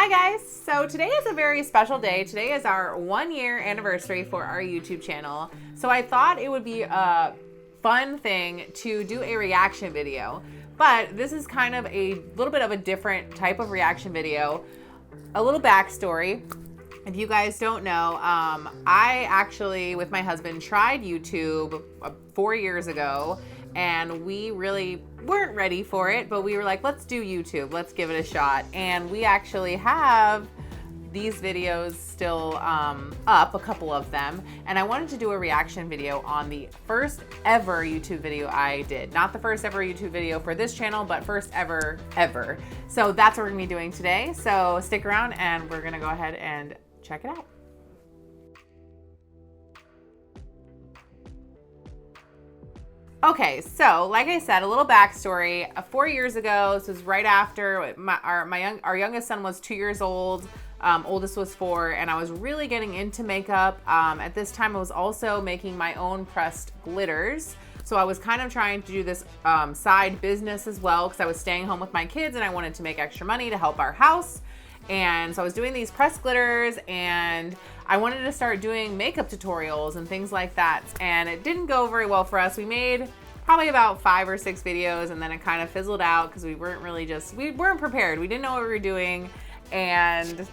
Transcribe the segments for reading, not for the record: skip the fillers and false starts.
Hi guys, so today is a very special day. Today is our 1 year anniversary for our YouTube channel. So I thought it would be a fun thing to do a reaction video, but this is kind of a little bit of a different type of reaction video. A little backstory. If you guys don't know, I actually, with my husband, tried YouTube 4 years ago, and we really weren't ready for it, but we were like, let's do YouTube, let's give it a shot. And we actually have these videos still up, a couple of them, and I wanted to do a reaction video on the first ever YouTube video I did. Not the first ever YouTube video for this channel, but first ever. So that's what we're gonna be doing today. So stick around and we're gonna go ahead and check it out. Okay, so like I said, a little backstory. 4 years ago, this was right after our youngest son was 2 years old. Oldest was 4, and I was really getting into makeup. At this time, I was also making my own pressed glitters. So I was kind of trying to do this side business as well, because I was staying home with my kids and I wanted to make extra money to help our house. And so I was doing these pressed glitters, and I wanted to start doing makeup tutorials and things like that. And it didn't go very well for us. We made probably about 5 or 6 videos, and then it kind of fizzled out because we weren't prepared. We didn't know what we were doing, and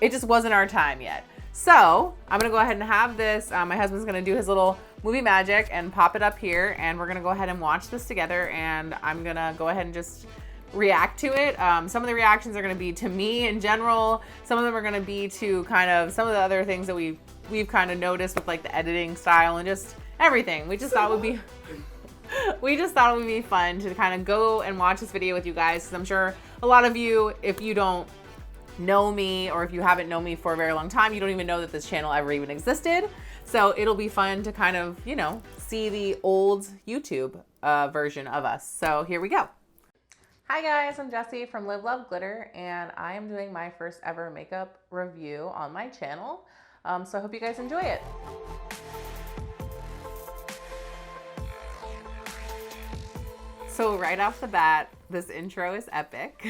it just wasn't our time yet. So I'm gonna go ahead and have this. My husband's gonna do his little movie magic and pop it up here, and we're gonna go ahead and watch this together, and I'm gonna go ahead and just react to it. Some of the reactions are going to be to me in general. Some of them are going to be to kind of some of the other things that we've kind of noticed with like the editing style and just everything. We just thought it would be fun to kind of go and watch this video with you guys, because I'm sure a lot of you, if you don't know me or if you haven't known me for a very long time, you don't even know that this channel ever even existed. So it'll be fun to kind of, you know, see the old YouTube version of us. So here we go. Hi guys, I'm Jessie from Live Love Glitter, and I am doing my first ever makeup review on my channel. So I hope you guys enjoy it. So right off the bat, this intro is epic.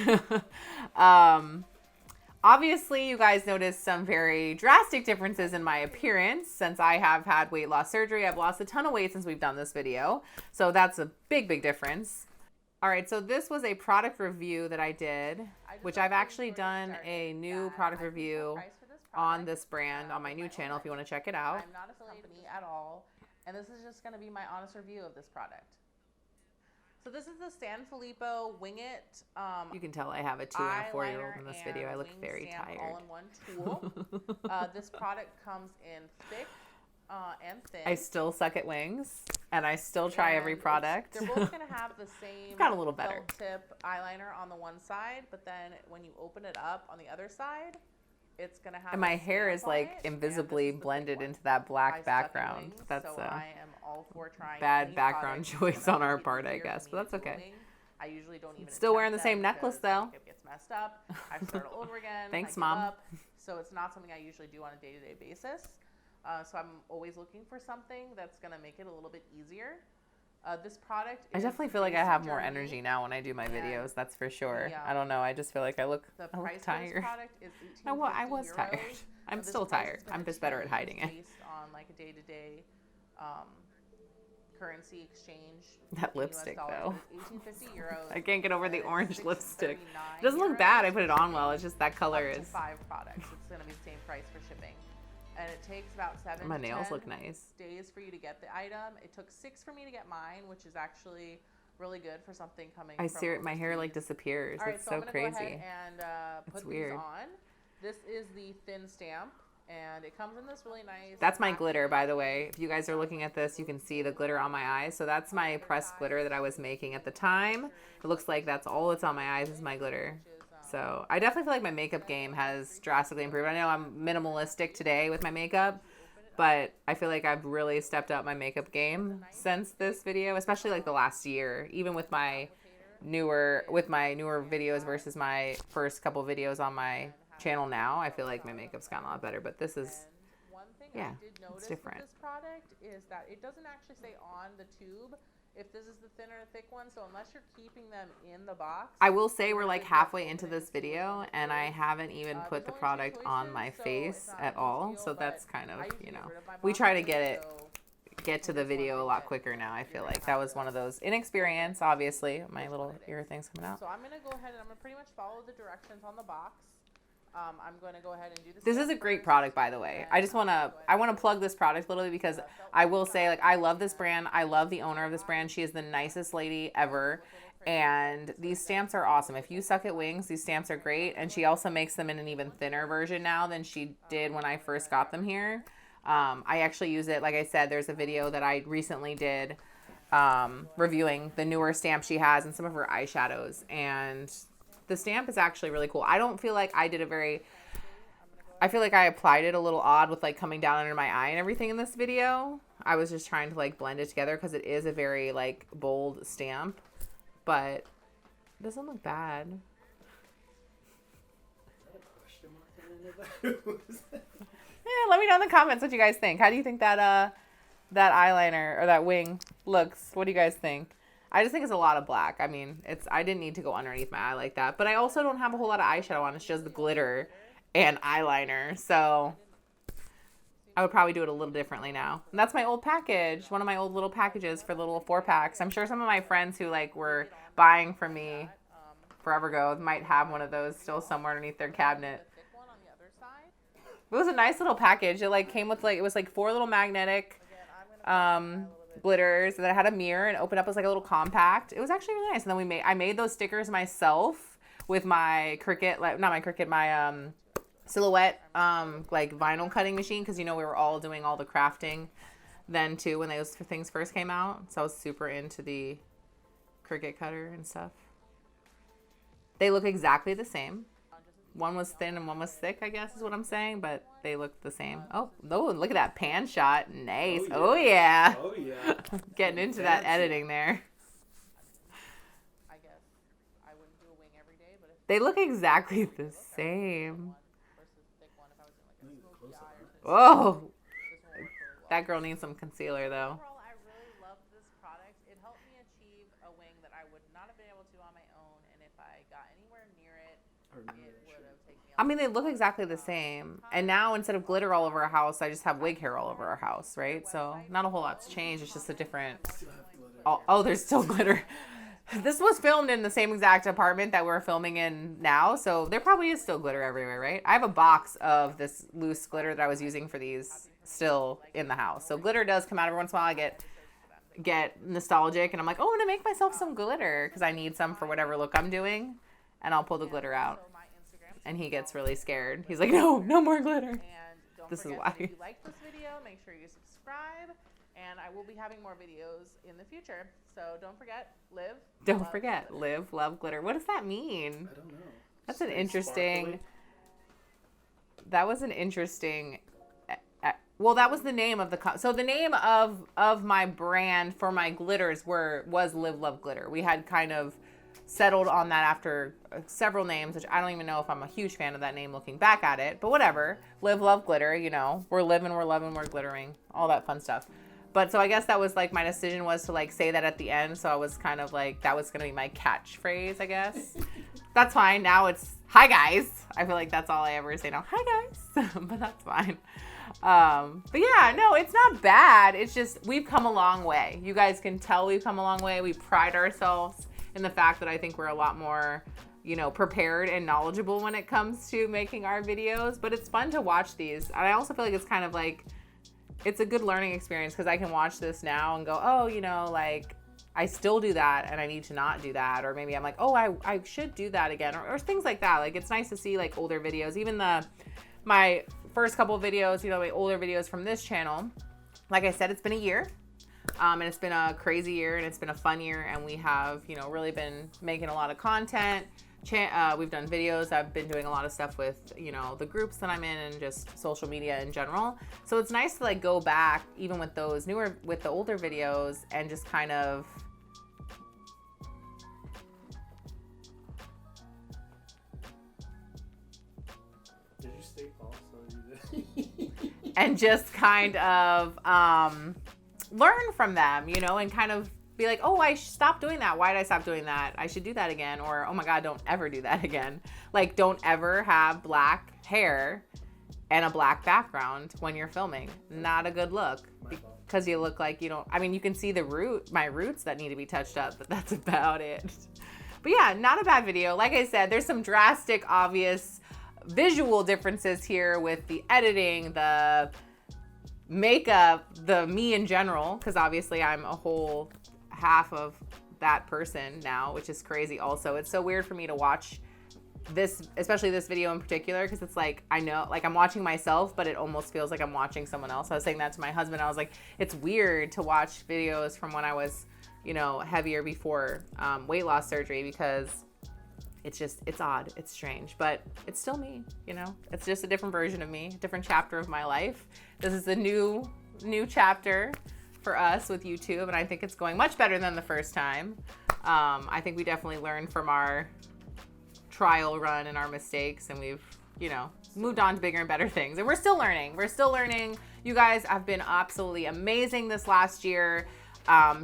Obviously, you guys noticed some very drastic differences in my appearance since I have had weight loss surgery. I've lost a ton of weight since we've done this video. So that's a big difference. All right, so this was a product review that I did, which I've actually done a new product review on this brand on my new channel if you want to check it out. I'm not affiliated with me at all, and this is just going to be my honest review of this product. So this is the San Filippo Wing It. You can tell I have a 2- and a 4-year-old in this video. I look very tired. All-in-one tool. This product comes in thick and thin. I still suck at wings, and I still try every product. They're both going to have the same got a little better felt tip eyeliner on the one side, but then when you open it up on the other side, it's going to have. And my hair is like invisibly blended into that black background. That's so I am all for trying bad background choice on our part, I guess, but that's okay. I usually don't even. Still wearing the same necklace though. It gets messed up. I start all over again. Thanks, Mom. So it's not something I usually do on a day-to-day basis. So I'm always looking for something that's going to make it a little bit easier. This product I definitely feel like I have more energy now when I do my videos, that's for sure. I don't know, I just feel like I look tired. For this product is I was tired. I'm still tired. I'm just better at hiding it. Based on like a day-to-day currency exchange. That lipstick though. 1850 euros. I can't get over the orange lipstick. It doesn't look bad. I put it on well. It's just that color is. 5 products. It's going to be the same price for shipping. And it takes about 7 my nails look nice days for you to get the item. It took 6 for me to get mine, which is actually really good for something coming from overseas. My hair like disappears. All right, it's so crazy. Go ahead and put these on. This is the thin stamp, and it comes in this really nice. That's my glitter, by the way. If you guys are looking at this, you can see the glitter on my eyes. So that's my pressed glitter that I was making at the time. It looks like that's all that's on my eyes is my glitter. So I definitely feel like my makeup game has drastically improved. I know I'm minimalistic today with my makeup, but I feel like I've really stepped up my makeup game since this video, especially like the last year, even with my newer videos versus my first couple videos on my channel now. I feel like my makeup's gotten a lot better, but this is, yeah, it's different. This product is that it doesn't actually say on the tube if this is the thin or thick one. So unless you're keeping them in the box. I will say we're like halfway into this video and I haven't even put the product on my face at all. So that's kind of, you know, we try to get to the video a lot quicker now. I feel like that was one of those inexperience, obviously. My little ear thing's coming out. So I'm going to go ahead and I'm going to pretty much follow the directions on the box. I'm going to go ahead and do this. This is a great product, by the way. I want to plug this product literally because I will say, like, I love this brand. I love the owner of this brand. She is the nicest lady ever. And these stamps are awesome. If you suck at wings, these stamps are great. And she also makes them in an even thinner version now than she did when I first got them here. I actually use it. Like I said, there's a video that I recently did reviewing the newer stamp she has and some of her eyeshadows. And the stamp is actually really cool. I don't feel like I feel like I applied it a little odd with like coming down under my eye and everything in this video. I was just trying to like blend it together because it is a very like bold stamp, but it doesn't look bad. Yeah, let me know in the comments what you guys think. How do you think that that eyeliner or that wing looks? What do you guys think? I just think it's a lot of black. I mean, I didn't need to go underneath my eye like that. But I also don't have a whole lot of eyeshadow on. It's just glitter and eyeliner. So I would probably do it a little differently now. And that's my old package. One of my old little packages for little 4-packs. I'm sure some of my friends who like were buying from me forever ago might have one of those still somewhere underneath their cabinet. It was a nice little package. It like came with like, it was like 4 little magnetic glitters, and then it had a mirror and opened up as like a little compact. It was actually really nice. And then I made those stickers myself with my my Silhouette like vinyl cutting machine, because you know we were all doing all the crafting then too when those things first came out. So I was super into the Cricut cutter and stuff. They look exactly the same. One was thin and one was thick, I guess is what I'm saying, but they look the same. Oh, look at that pan shot. Nice. Oh, yeah. Oh, yeah. Getting into that editing there. I guess I wouldn't do a wing every day, but they look exactly the same. Oh, that girl needs some concealer, though. Overall, I really love this product. It helped me achieve a wing that I would not have been able to on my own, and if I got anywhere near it, it would have taken me. I mean, they look exactly the same. And now instead of glitter all over our house, I just have wig hair all over our house, right? So not a whole lot's changed. It's just a different. Oh, there's still glitter. This was filmed in the same exact apartment that we're filming in now, so there probably is still glitter everywhere, right? I have a box of this loose glitter that I was using for these still in the house. So glitter does come out every once in a while. I get nostalgic, and I'm like, oh, I'm gonna make myself some glitter because I need some for whatever look I'm doing, and I'll pull the glitter out. And he gets really scared. He's like, no more glitter. This is why. If you like this video, make sure you subscribe. And I will be having more videos in the future. So don't forget, live, love, glitter. What does that mean? I don't know. That's an interesting. That was an interesting. Well, that was the name of the. So the name of my brand for my glitters was Live, Love, Glitter. We had kind of settled on that after several names, which I don't even know if I'm a huge fan of that name looking back at it. But whatever. Live, love, glitter. You know, we're living, we're loving, we're glittering. All that fun stuff. But so I guess that was like my decision was to like say that at the end. So I was kind of like, that was going to be my catchphrase, I guess. That's fine. Now it's, hi guys. I feel like that's all I ever say now. Hi guys. But that's fine. But yeah, no, it's not bad. It's just, we've come a long way. You guys can tell we've come a long way. We pride ourselves in the fact that I think we're a lot more, you know, prepared and knowledgeable when it comes to making our videos. But it's fun to watch these. And I also feel like it's kind of like, it's a good learning experience because I can watch this now and go, oh, you know, like I still do that and I need to not do that. Or maybe I'm like, oh, I should do that again, or things like that. Like it's nice to see like older videos, even my first couple of videos, you know, my older videos from this channel. Like I said, it's been a year and it's been a crazy year and it's been a fun year. And we have, you know, really been making a lot of content. We've done videos. I've been doing a lot of stuff with, you know, the groups that I'm in and just social media in general. So it's nice to like go back even with those with the older videos and just kind of Did you stay also? and just kind of learn from them, you know, and kind of be like, oh, I stopped doing that. Why did I stop doing that? I should do that again. Or, oh my God, don't ever do that again. Like, don't ever have black hair and a black background when you're filming. Not a good look. Because you look like you don't, I mean, you can see my roots that need to be touched up, but that's about it. But yeah, not a bad video. Like I said, there's some drastic, obvious visual differences here with the editing, the makeup, the me in general, because obviously I'm a whole half of that person now, which is crazy also. It's so weird for me to watch this, especially this video in particular, because it's like, I know, like I'm watching myself, but it almost feels like I'm watching someone else. I was saying that to my husband. I was like, it's weird to watch videos from when I was, you know, heavier before weight loss surgery, because it's odd, it's strange, but it's still me, you know? It's just a different version of me, a different chapter of my life. This is a new chapter for us with YouTube, and I think it's going much better than the first time. I think we definitely learned from our trial run and our mistakes, and we've, you know, moved on to bigger and better things, and we're still learning. You guys have been absolutely amazing this last year,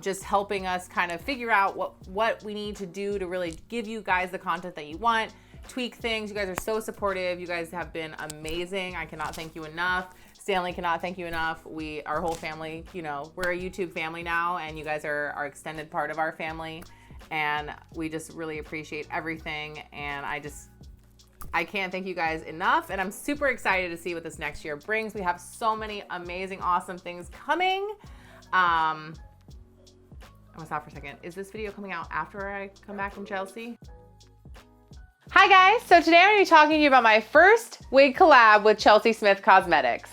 just helping us kind of figure out what we need to do to really give you guys the content that you want, tweak things. You guys are so supportive. You guys have been amazing. I cannot thank you enough. Stanley cannot thank you enough. Our whole family, you know, we're a YouTube family now, and you guys are our extended part of our family. And we just really appreciate everything. And I can't thank you guys enough. And I'm super excited to see what this next year brings. We have so many amazing, awesome things coming. I'm gonna stop for a second. Is this video coming out after I come back from Chelsea? Hi guys, so today I'm gonna be talking to you about my first wig collab with Chelsea Smith Cosmetics.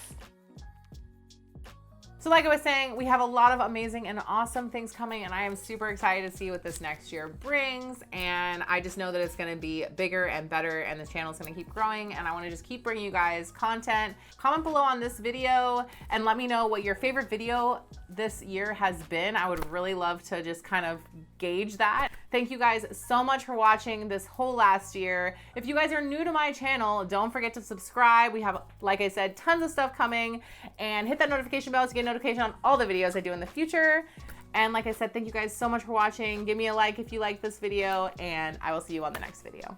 So like I was saying, we have a lot of amazing and awesome things coming, and I am super excited to see what this next year brings. And I just know that it's gonna be bigger and better, and this channel is gonna keep growing, and I wanna just keep bringing you guys content. Comment below on this video and let me know what your favorite video this year has been. I would really love to just kind of gauge that. Thank you guys so much for watching this whole last year. If you guys are new to my channel, don't forget to subscribe. We have, like I said, tons of stuff coming, and hit that notification bell to get notification on all the videos I do in the future. And like I said, thank you guys so much for watching. Give me a like if you like this video, and I will see you on the next video.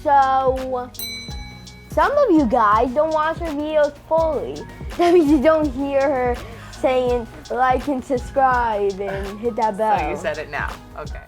So, some of you guys don't watch her videos fully. That means you don't hear her saying like and subscribe and hit that bell. So you said it now. Okay.